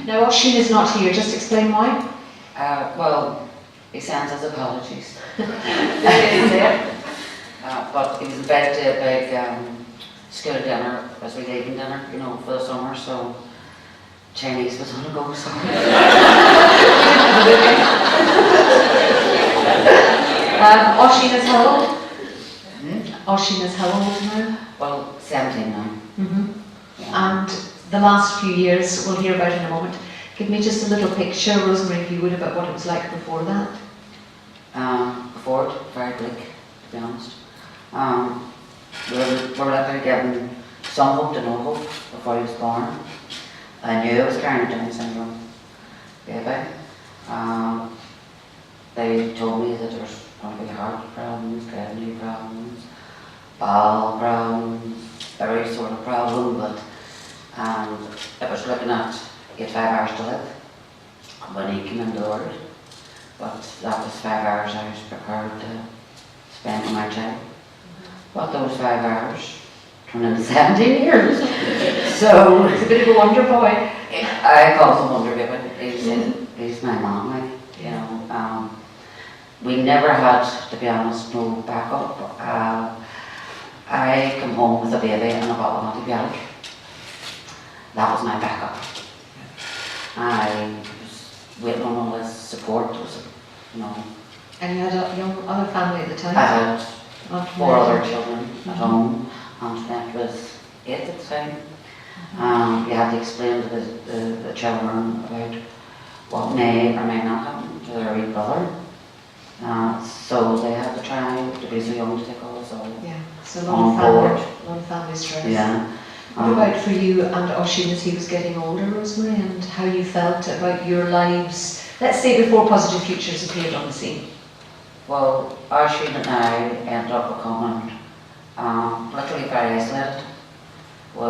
Now, Osin is not here. Just explain why. Well, he sends his apologies. There. But he was invited to a big school dinner as we leaving dinner, you know, for the summer, so Chinese was on the go, so. Osin is how old? Osin is how old now? Well, 17 now. Yeah. And the last few years, we'll hear about in a moment. Give me just a little picture, Rosemary, if you would, about what it was like before that. Before it, very bleak, to be honest. We were literally given some hope to no hope before he was born. I knew I was carrying a Down syndrome baby. They told me that there was going to be heart problems, kidney problems, bowel problems, every sort of problem, but it was looking at 5 hours to live when he came into the world. But that was 5 hours I was prepared to spend with my child. But those 5 hours turned into 17 years. So It's a bit of a wonder boy. I call him Wonder Baby. He's my mom, like, you know. We never had, to be honest, no backup. I come home with a baby and a bottle of antibiotic. That was my backup. I was waiting on all his support, you know. And you had a young other family at the time? I had Not 4 other children at home, and that was 8 at the time. You had to explain to the children about what may or may not happen to their wee brother. So they had to try to be so young to take all this all Yeah, so a on lot board. of family stress. Yeah. What about for you and Osin as he was getting older, Rosemary, and how you felt about your lives, let's say before Positive Futures appeared on the scene? Well, Osin and I ended up becoming literally very isolated. The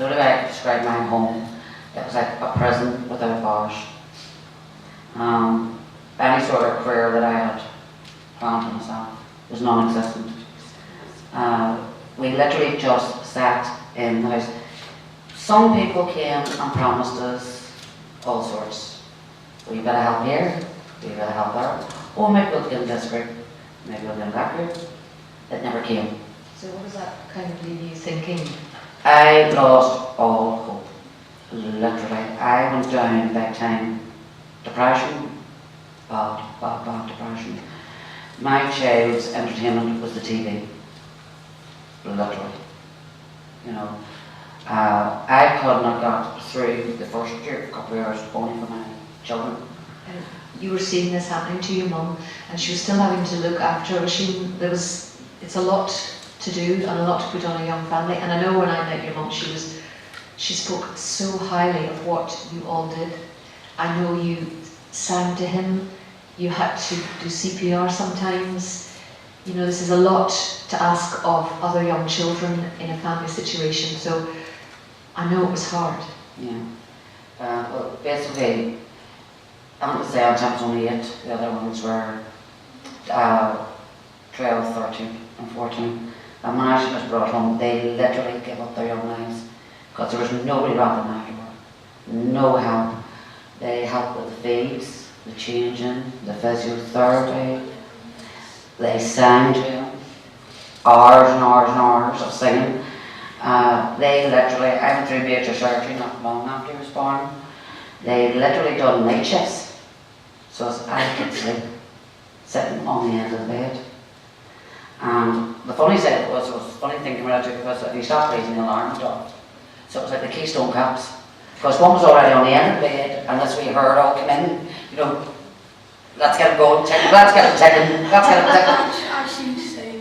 only way I could describe my home, it was like a prison without bars. Any sort of career that I had planned for myself was non-existent. We literally just sat in the house. Some people came and promised us all sorts. We bit of help here, we bit of help there. Oh, maybe we'll get in this group, maybe we'll get in that group. It never came. So what does that kind of leave you thinking? I lost all hope. Literally. I went down big time depression. Bad depression. My child's entertainment was the TV. Literally. You know. I could not got through the first couple of years only for my children. And you were seeing this happening to your mum, and she was still having to look after Osin. It's a lot to do and a lot to put on a young family. And I know when I met your mum, she spoke so highly of what you all did. I know you sang to him. You had to do CPR sometimes. You know, this is a lot to ask of other young children in a family situation. So I know it was hard. Yeah. Well, basically, I'm going to say I was only 8. The other ones were 12, 13 and 14. And when Ashley was brought home, they literally gave up their young lives because there was nobody around them afterward. No help. They helped with the feeds, the changing, the physiotherapy. They sang to him, hours and hours and hours of singing. They literally, I went through major surgery not long after he was born. They literally done night shifts, so as I could sleep, sitting on the end of the bed. And the funny side it was funny thinking about it because if you stopped raising the alarm went off. So it was like the Keystone Cops. Because one was already on the end of the bed, and as we heard all come in, you know, let's get it going, let's get it ticking, let's get it ticking. I seem to soon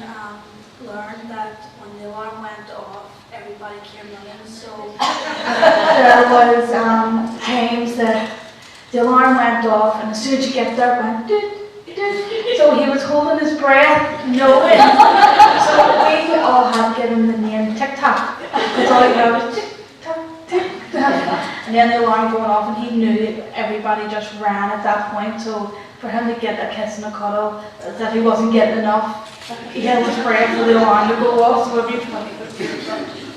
learned that when the alarm went off, everybody came running. So there was times that the alarm went off, and as soon as you get there, it went doot, doot. So he was holding his breath, knowing. So we all had given the name Tic Tac. That's all he heard was tick tock, tick tock. And then the alarm going off, and he knew everybody just ran at that point. So for him to get a kiss and a cuddle, that he wasn't getting enough, he held his breath for the alarm to go off. So everybody was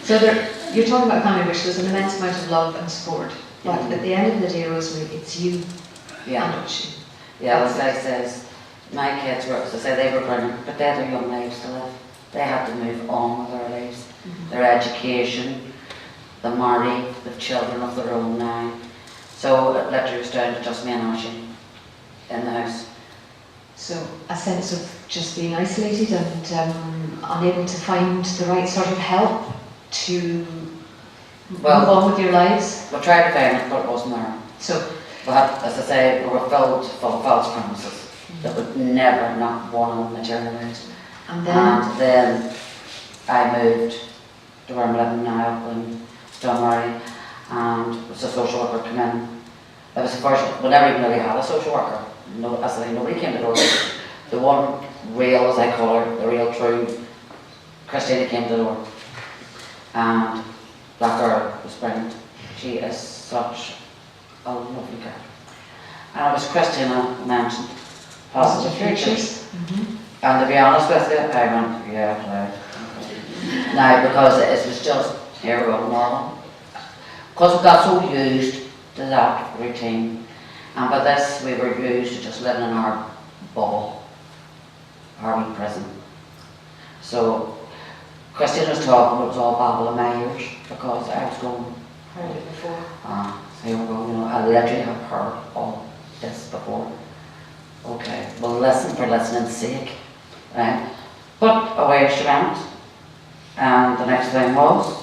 So you're talking about a family which there's an immense amount of love and support. But at the end of the day, Rosemary, it's you Yeah. and Osin. Yeah, as I says, my kids were, as I say, they were brilliant, but they had their young lives to live. They had to move on with their lives, their education, the married, with children of their own now. So it literally was down to just me and Osin in the house. So a sense of just being isolated and unable to find the right sort of help to move on with your lives. We tried to find it, but it wasn't there. So We had, as I say, we were filled full of false promises that would never, not one of them materialised. and And then then I moved to where I'm living now up in Dunmurray, and it was a social worker come in. It was the first, we never even really had a social worker. No, as I say, nobody came to the door. The one real, as I call her, the real true Christina came to the door. And that girl was brilliant. She is such a lovely girl. And it was Christina mentioned positive futures. And to be honest with you, I went, yeah, right. Now, because it was just, here we go, normal. Because we got so used to that routine. And by this, we were used to just living in our bubble, our wee prison. So, Christina was talking, it was all babble in my ears, because I was going, heard it before. so here we go, you know, I literally have heard all this before. Okay, well, listen for listening's sake, right? But away she went, and the next thing was,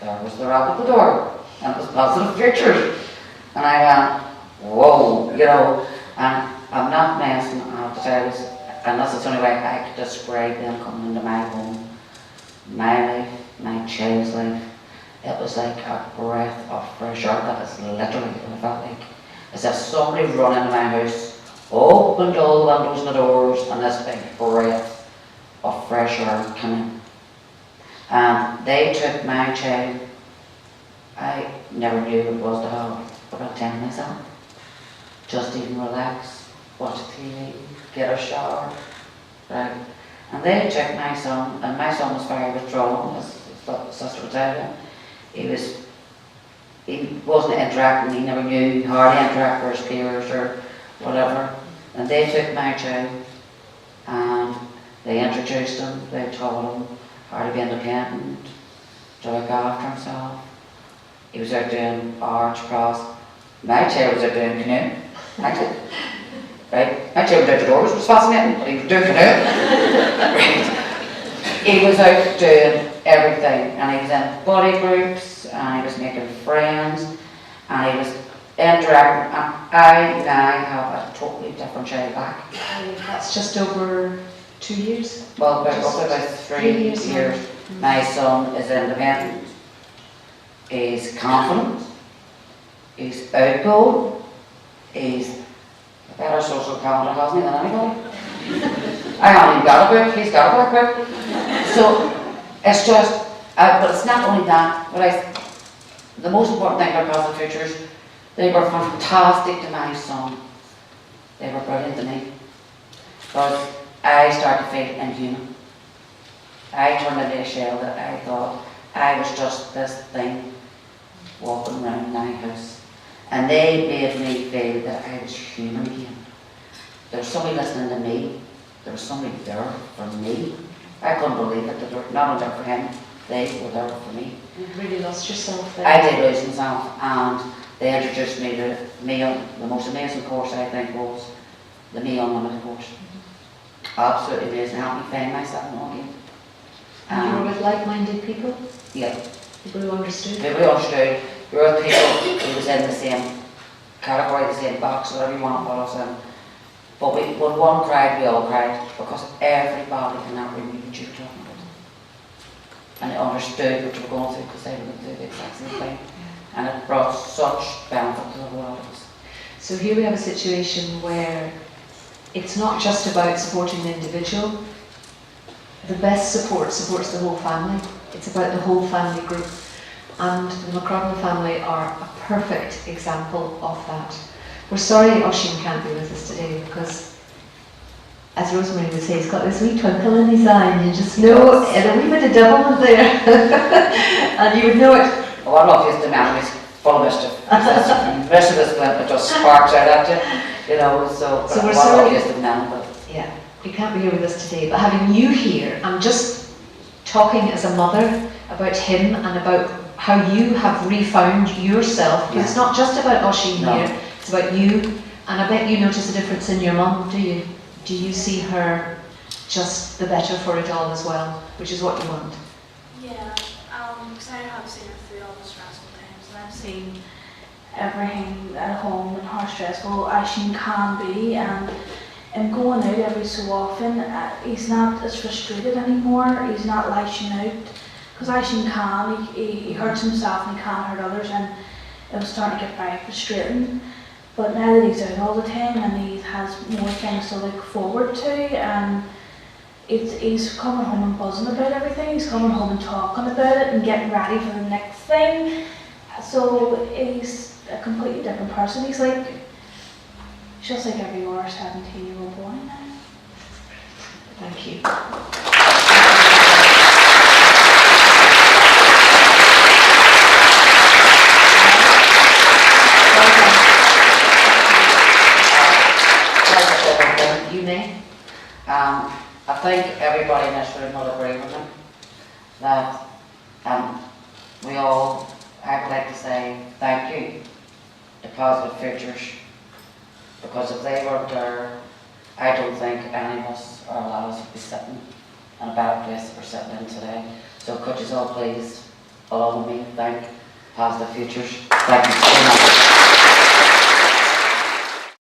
there was the rap at the door, and it was positive futures. And I went, whoa, you know, and I'm not messing, I have to tell you this, and that's the only way I could describe them coming into my home, my life, my child's life. It was like a breath of fresh air. That is literally what it felt like. As if somebody run into my house, opened all the windows and the doors, and this big breath of fresh air came in. And they took my child. I never knew what it was to have about 10 myself. Just even relax, watch TV, get a shower, right? And they took my son, and my son was very withdrawn, as his sister would tell you. He wasn't interacting, he never knew, hardly interact with his peers or whatever. And they took my child, and they introduced him, they taught him how to be independent, to look after himself. He was out doing arts, cross. My child was out doing canoe. Right? My child was out the doors, it was fascinating, but he was doing canoe. Right? He was out doing everything, and he was in buddy groups, and he was making friends, and he was interacting, and I now have a totally different child back. That's just over 2 years. Well, about 3 years. My son is independent, he's confident, he's outgoing, he's a better social calendar, hasn't he, than anybody? I haven't even got a book, he's got a book. So, it's just, but it's not only that, but the most important thing about positive futures, they were fantastic to my son. They were brilliant to me. Because I started to feel inhuman. I turned into a shell that I thought I was just this thing walking around my house. And they made me feel that I was human again. There was somebody listening to me. There was somebody there for me. I couldn't believe it. They were not only there for him, they were there for me. You really lost yourself there. I did lose myself, and they introduced me to the most amazing course I think was the Me Unlimited course. Absolutely amazing. Helped me find myself and all again. And you were with like-minded people? Yeah. People who understood? People who understood. We were with people who was in the same category, the same box, whatever you want to put us in. But when one cried, we all cried, because everybody in that room knew what you were talking about. And they understood what you were going through, because they were going through the exact same thing. And it brought such benefit to the whole of us. So here we have a situation where it's not just about supporting the individual. The best support supports the whole family. It's about the whole family group. And the McCrudden family are a perfect example of that. We're sorry Osin can't be with us today because, as Rosemary would say, he's got this wee twinkle in his eye and you just know, and a wee bit of devilment there. And you would know it. Oh, I love his memories, full of mischief. Mischievous glint, it just sparks out at you, you know, so So we're what sorry. obvious to them, but Yeah, you can't be here with us today, but having you here, I'm just talking as a mother about him and about how you have refound yourself, because it's not just about Osin No. here, it's about you, and I bet you notice a difference in your mum, do you? Do you see her just the better for it all as well, which is what you want? Yeah, because I have seen her through all the stressful times, and I've seen everything at home and how stressful Osin can be, and going out every so often, he's not as frustrated anymore, he's not lashing out, because Osin can, he hurts himself and he can hurt others, and it was starting to get very frustrating. But now that he's out all the time and he has more things to look forward to, and he's coming home and buzzing about everything, he's coming home and talking about it and getting ready for the next thing. So he's a completely different person. He's just like every other 17-year-old boy now. Thank you. You may. I think everybody in this room will agree with me that we all, I would like to say thank you to Positive Futures, because if they weren't there, I don't think any of us or a lot of us would be sitting in a better place that we're sitting in today. So could you all please, along with me, thank Positive Futures. Thank you so much.